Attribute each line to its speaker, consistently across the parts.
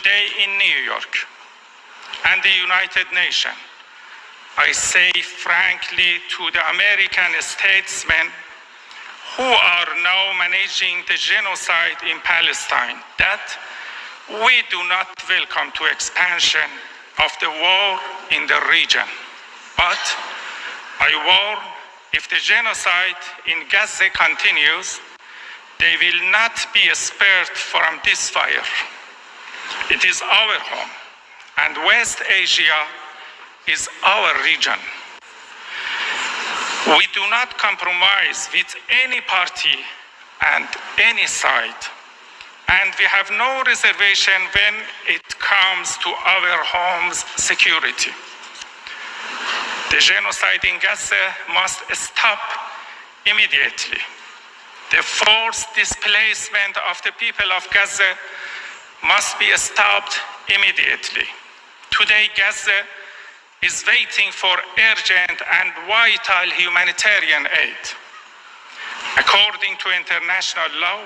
Speaker 1: today in New York and the United Nations, I say frankly to the American statesmen who are now managing the genocide in Palestine that we do not welcome to expansion of the war in the region. But I warn, if the genocide in Gaza continues, they will not be spared from this fire. It is our home, and West Asia is our region. We do not compromise with any party and any side, and we have no reservation when it comes to our home's security. The genocide in Gaza must stop immediately. The forced displacement of the people of Gaza must be stopped immediately. Today, Gaza is waiting for urgent and vital humanitarian aid. According to international law,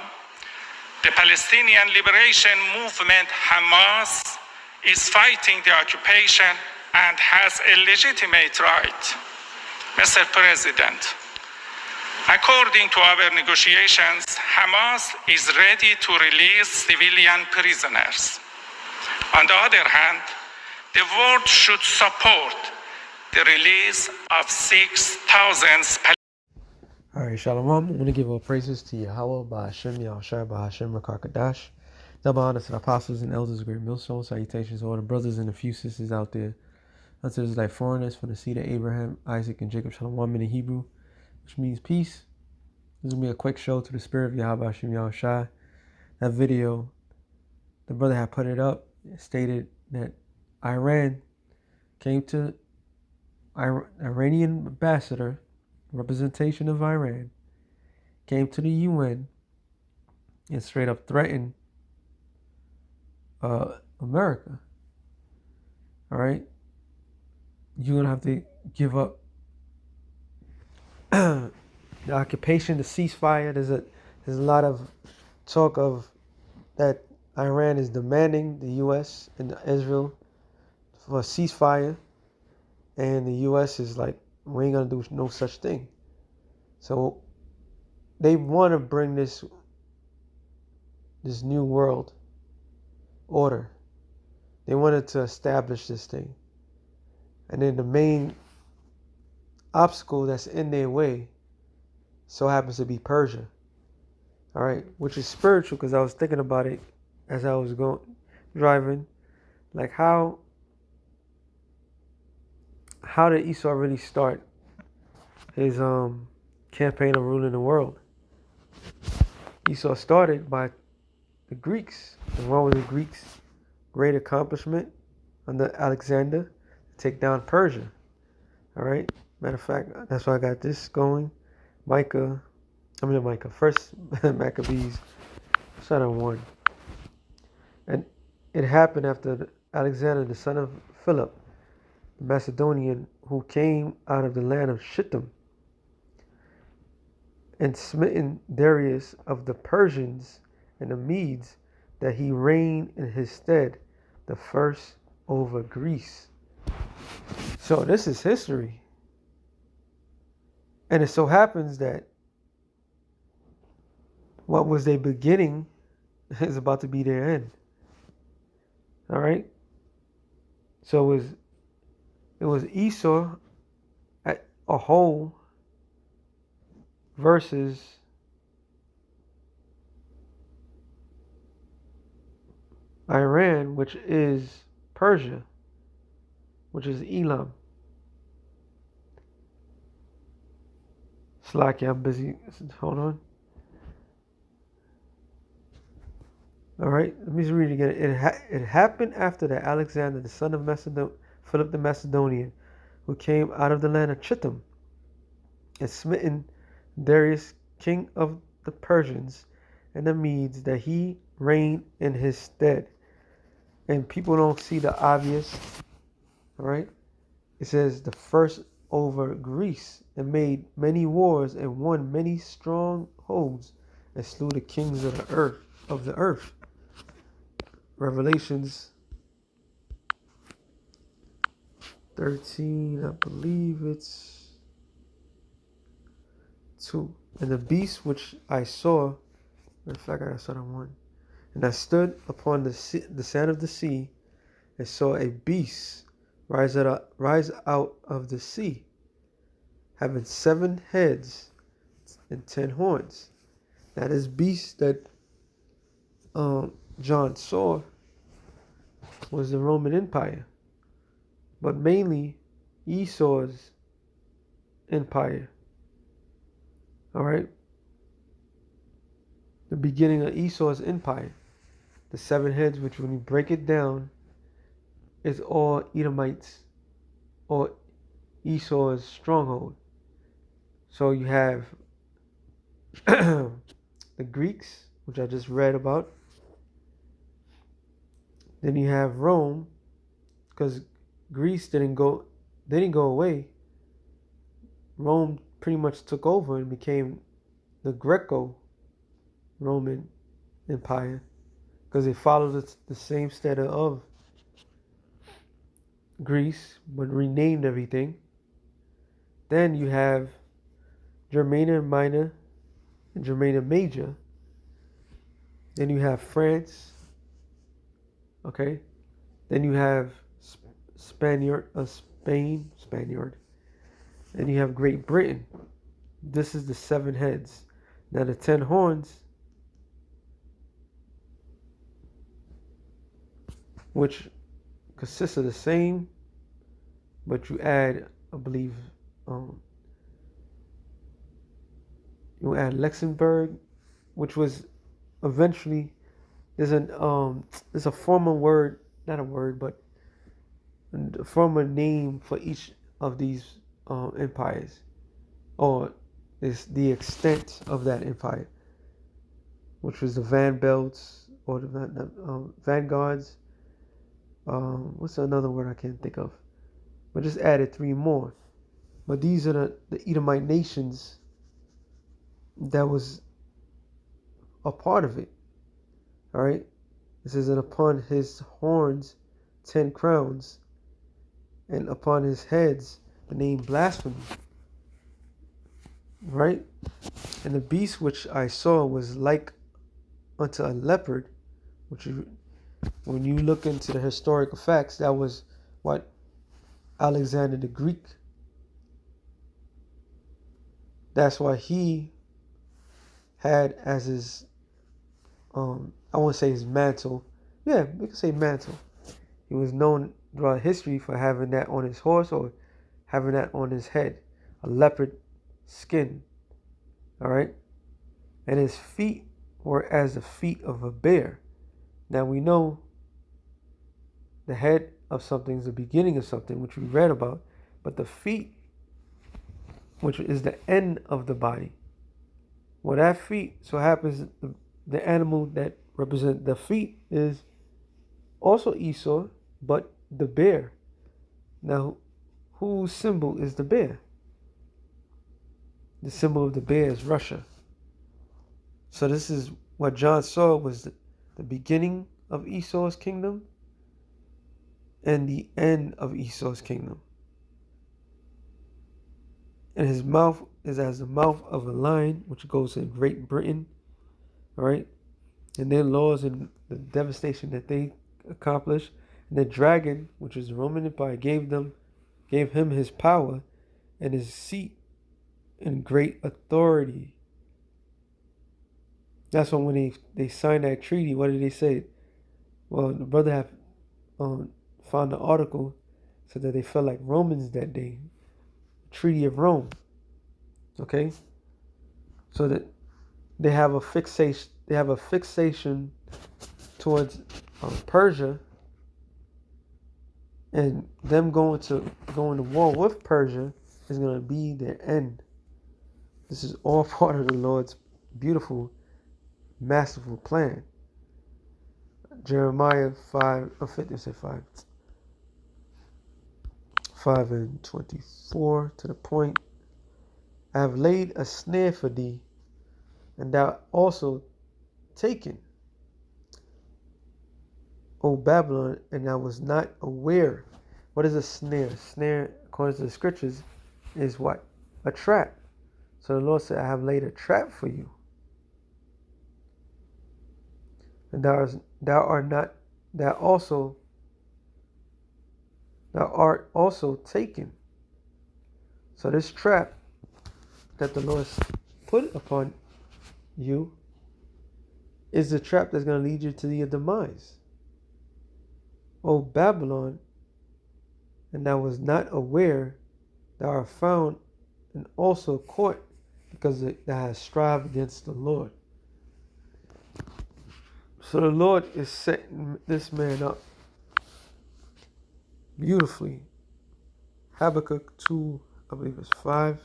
Speaker 1: the Palestinian Liberation Movement, Hamas, is fighting the occupation and has a legitimate right. Mr. President, according to our negotiations, Hamas is ready to release civilian prisoners. On the other hand, the world should support the release of 6,000
Speaker 2: All right, Shalom. I want to give all praises to Yahweh, Ba'ashem, Yahushua, Ba'ashem, Rakakadash. Double honor to the apostles and elders of Great Millstone. Salutations to all the brothers and a few sisters out there. Unto the like foreigners from the seed of Abraham, Isaac, and Jacob. Shalom in Hebrew, which means peace. This will be a quick show to the spirit of Yahweh, Ba'ashem, Yahushua. That video, the brother had put it up, stated that Iran came to Iranian ambassador, representation of Iran, came to the UN and straight up threatened America. All right, you're gonna have to give up the occupation, the ceasefire. There's a lot of talk of that Iran is demanding the U.S. and Israel for a ceasefire, and the U.S. is like, we ain't gonna do no such thing. So they want to bring this new world order. They wanted to establish this thing, and then the main obstacle that's in their way so happens to be Persia. All right, which is spiritual, because I was thinking about it as I was driving, like how did Esau really start his campaign of ruling the world? Esau started by the Greeks. And what was the Greeks' great accomplishment under Alexander? To take down Persia. All right. Matter of fact, that's why I got this going. First Maccabees, chapter 1. And it happened after Alexander, the son of Philip, the Macedonian, who came out of the land of Shittim, and smitten Darius of the Persians and the Medes, that he reigned in his stead, the first over Greece. So this is history. And it so happens that what was their beginning is about to be their end. All right? So it was Esau at a whole versus Iran, which is Persia, which is Elam. Slacky, I'm busy. Hold on. All right, let me just read it again. It happened after that Alexander, the son of Philip the Macedonian, who came out of the land of Chittim, and smitten Darius, king of the Persians and the Medes, that he reigned in his stead. And people don't see the obvious. All right, it says the first over Greece, and made many wars and won many strongholds, and slew the kings of the earth. Revelations 13, I believe it's 2. And the beast which I saw, in fact, I saw that one. And I stood upon the sand of the sea, and saw a beast rise out of the sea, having 7 heads and 10 horns. Now this beast that John saw was the Roman Empire, but mainly Esau's empire. All right, the beginning of Esau's empire, the 7 heads, which when you break it down, is all Edomites or Esau's stronghold. So you have the Greeks, which I just read about. Then you have Rome, because Greece didn't go away. Rome pretty much took over and became the Greco-Roman Empire, because they followed the same standard of Greece, but renamed everything. Then you have Germania Minor and Germania Major. Then you have France. Okay. Then you have Spain. Then you have Great Britain. This is the 7 heads. Now the 10 horns, which consists of the same, but you add, I believe, you add Luxembourg, which was eventually there's a formal word, not a word, but a formal name for each of these empires, or is the extent of that empire, which was the Van Belts or the Vanguards. What's another word I can't think of? But just added 3 more. But these are the Edomite nations that was a part of it. All right. It says, and upon his horns 10 crowns, and upon his heads the name blasphemy. Right? And the beast which I saw was like unto a leopard, which when you look into the historical facts, that was what Alexander the Greek, that's why he had as his I won't say his mantle. Yeah, we can say mantle. He was known throughout history for having that on his horse or having that on his head, a leopard skin. All right, and his feet were as the feet of a bear. Now we know the head of something is the beginning of something, which we read about, but the feet, which is the end of the body. Well, that feet, so happens the animal that represents the feet is also Esau, but the bear. Now, whose symbol is the bear? The symbol of the bear is Russia. So this is what John saw was the beginning of Esau's kingdom and the end of Esau's kingdom. And his mouth is as the mouth of a lion, which goes to Great Britain. All right. And their laws and the devastation that they accomplished. And the dragon, which is the Roman Empire, gave him his power and his seat and great authority. That's when they signed that treaty, what did they say? Well, the brother have found an article, said that they felt like Romans that day. Treaty of Rome. Okay? So that they have a fixation towards Persia, and them going to war with Persia is going to be their end. This is all part of the Lord's beautiful, masterful plan. Jeremiah 5 and 24 to the point. I have laid a snare for thee, and thou also taken. O Babylon, and I was not aware. What is a snare? Snare, according to the scriptures, is what? A trap. So the Lord said, I have laid a trap for you. And thou art also taken. So this trap that the Lord put upon you is the trap that's going to lead you to your demise. O Babylon, and thou was not aware, thou art found and also caught, because thou hast strived against the Lord. So the Lord is setting this man up beautifully. Habakkuk 2, I believe it's 5.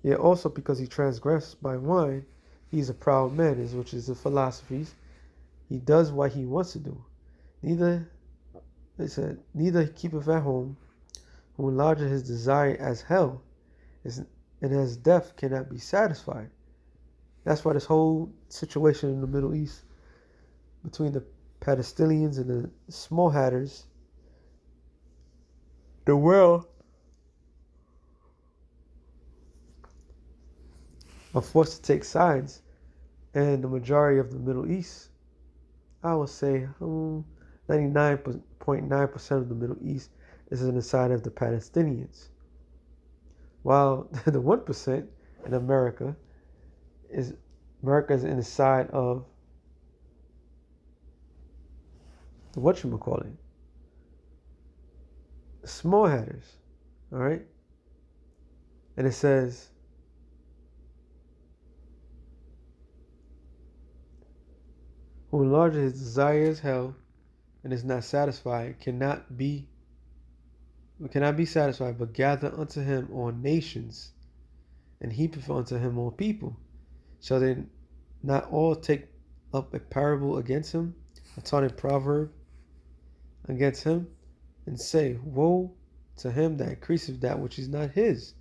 Speaker 2: Yeah, also because he transgressed by wine, he's a proud man, which is the philosophies. He does what he wants to do. Neither he keepeth at home, who enlargeth his desire as hell, and as death cannot be satisfied. That's why this whole situation in the Middle East between the Palestinians and the small hatters, the world are forced to take sides, and the majority of the Middle East, I would say 99.9% of the Middle East is on the side of the Palestinians, while the 1% in America is in the side of the small hatters. All right, and it says, who enlarges his desire as hell and is not satisfied, cannot be satisfied, but gather unto him all nations, and heapeth unto him all people. Shall they not all take up a parable against him, a taunting proverb against him, and say, woe to him that increaseth that which is not his?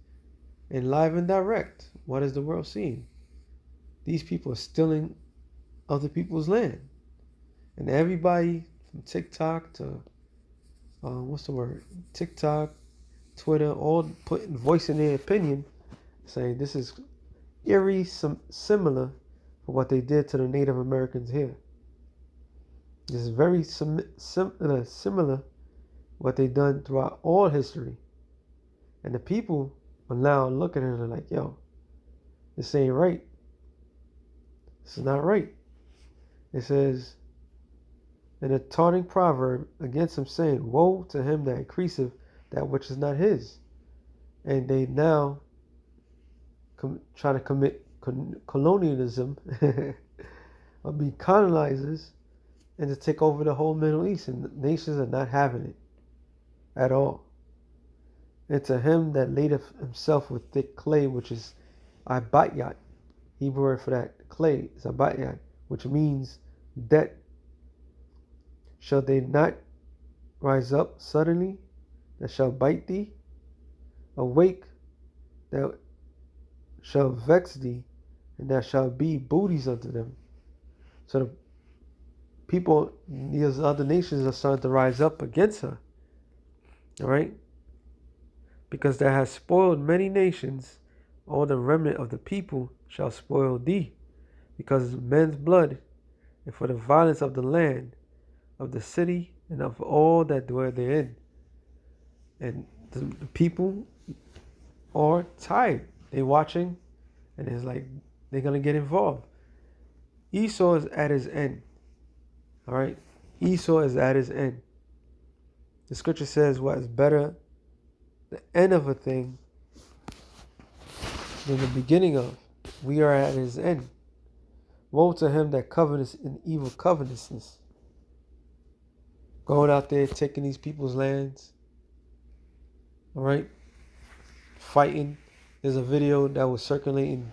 Speaker 2: And live and direct, what is the world seeing? These people are stealing other people's land. And everybody from TikTok to, TikTok, Twitter, all voicing their opinion, saying this is eerie, similar for what they did to the Native Americans here. This is very similar what they done throughout all history. And the people are now looking at it like, yo, this ain't right. This is not right. It says, in a taunting proverb against him, saying, woe to him that increaseth that which is not his. And they now try to commit colonialism or be colonizers and to take over the whole Middle East. And the nations are not having it at all. And to him that ladeth himself with thick clay, which is abatyat. Hebrew word for that clay is abatyat, which means debt. Shall they not rise up suddenly that shall bite thee? Awake that shall vex thee, and that shall be booties unto them. So the people, these other nations are starting to rise up against her. All right? Because thou hast spoiled many nations, all the remnant of the people shall spoil thee, because of men's blood, and for the violence of the land, of the city, and of all that dwell therein. And the people are tired. They're watching, and it's like they're going to get involved. Esau is at his end. All right? Esau is at his end. The scripture says what is better, the end of a thing, than the beginning of. We are at his end. Woe to him that coveteth in evil covetousness. Going out there, taking these people's lands. All right? Fighting. There's a video that was circulating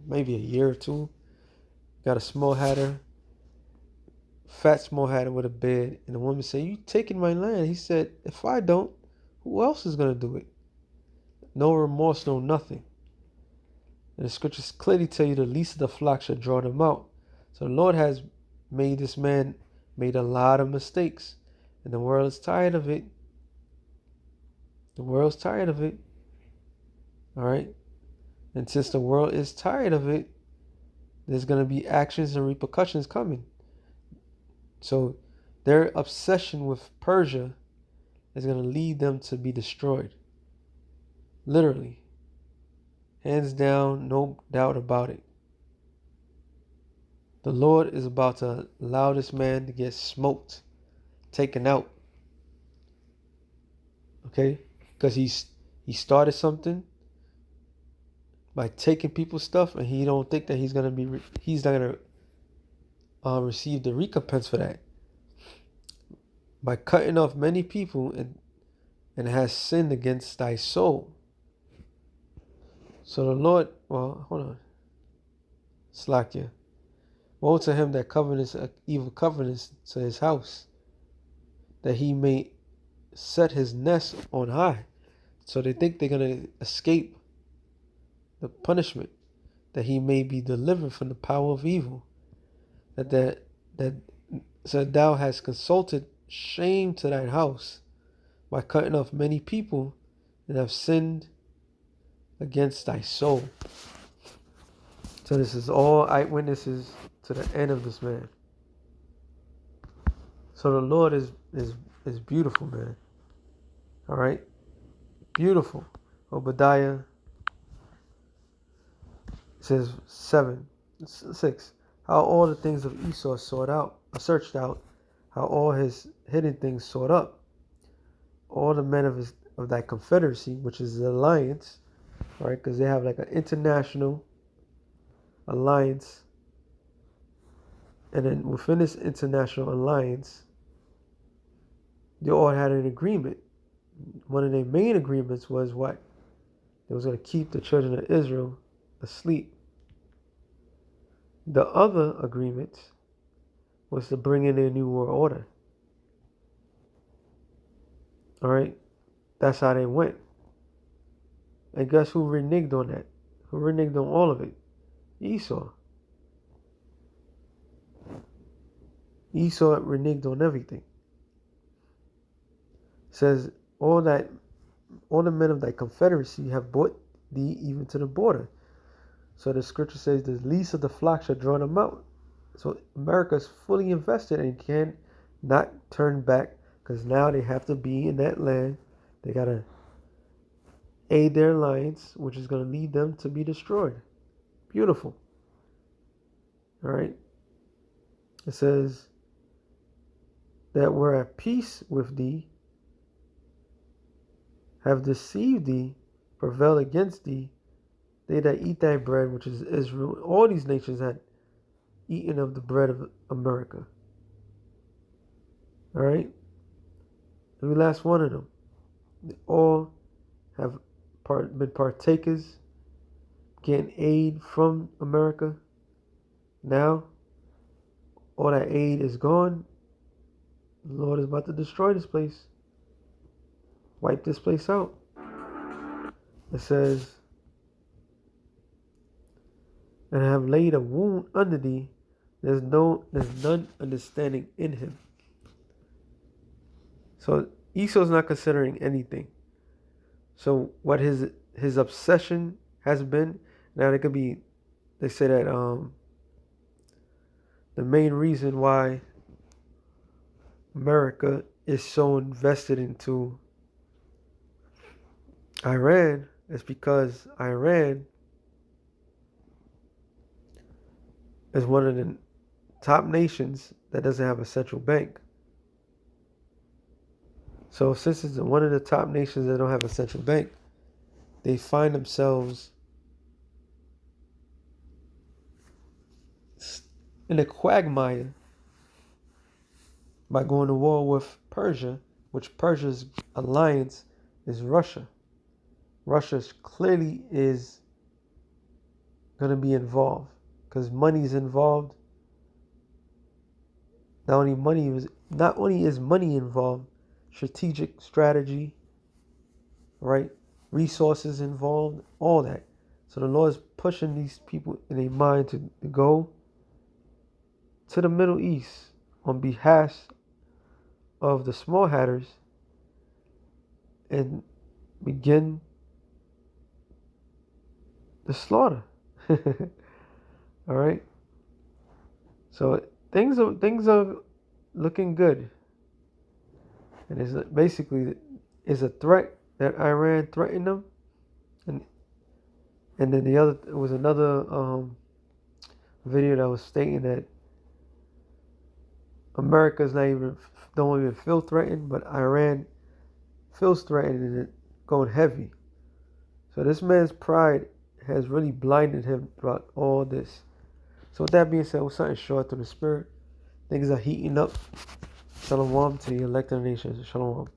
Speaker 2: maybe a year or two. Got a small hatter. Fat small hatter with a beard. And the woman said, you taking my land? He said, if I don't, who else is going to do it? No remorse, no nothing. And the scriptures clearly tell you the least of the flock shall draw them out. So the Lord has made this man made a lot of mistakes, and the world is tired of it. The world's tired of it. All right? And since the world is tired of it, there's going to be actions and repercussions coming. So their obsession with Persia is going to lead them to be destroyed. Literally. Hands down, no doubt about it. The Lord is about to allow this man to get smoked, taken out. Okay? Because he started something by taking people's stuff, and he don't think that he's not gonna receive the recompense for that. By cutting off many people and has sinned against thy soul. So the Lord, well, hold on. Slakia. Woe to him that covenants evil covenants to his house, that he may set his nest on high. So they think they're gonna escape the punishment, that he may be delivered from the power of evil. So thou hast consulted shame to thine house by cutting off many people, and have sinned against thy soul. So this is all eyewitnesses to the end of this man. So the Lord is beautiful, man. All right, beautiful. Obadiah says 6. How all the things of Esau searched out, how all his hidden things sought up. All the men of that confederacy, which is the alliance, right? Because they have like an international alliance, and then within this international alliance, they all had an agreement. One of their main agreements was what? They was going to keep the children of Israel asleep. The other agreement was to bring in a new world order. All right? That's how they went. And guess who reneged on that? Who reneged on all of it? Esau. Esau reneged on everything. It says, all the men of thy confederacy have brought thee even to the border. So the scripture says, the least of the flock shall draw them out. So America is fully invested and can not turn back, because now they have to be in that land. They got to aid their alliance, which is going to lead them to be destroyed. Beautiful. All right. It says that we're at peace with thee, have deceived thee, prevail against thee. They that eat thy bread, which is Israel. All these nations had eaten of the bread of America. All right? Every last one of them. They all have been partakers, getting aid from America. Now, all that aid is gone. The Lord is about to destroy this place. Wipe this place out. It says, and have laid a wound under thee. There's none understanding in him. So Esau's not considering anything. So what his obsession has been, now it could be, they say that the main reason why America is so invested into Iran is because Iran is one of the top nations that doesn't have a central bank. So since it's one of the top nations that don't have a central bank, they find themselves in a quagmire by going to war with Persia, which Persia's alliance is Russia. Russia clearly is going to be involved because money is involved. Not only is money involved, strategic strategy, right? Resources involved, all that. So the Lord is pushing these people in their mind to go to the Middle East, on behalf of the small hatters and begin the slaughter. All right. So things are looking good, and it's basically is a threat that Iran threatened them, and then the other it was another video that was stating that America's don't even feel threatened, but Iran feels threatened and it going heavy. So this man's pride has really blinded him throughout all this. So with that being said, with something short to the spirit, things are heating up. Shalom to the elected nations. Shalom.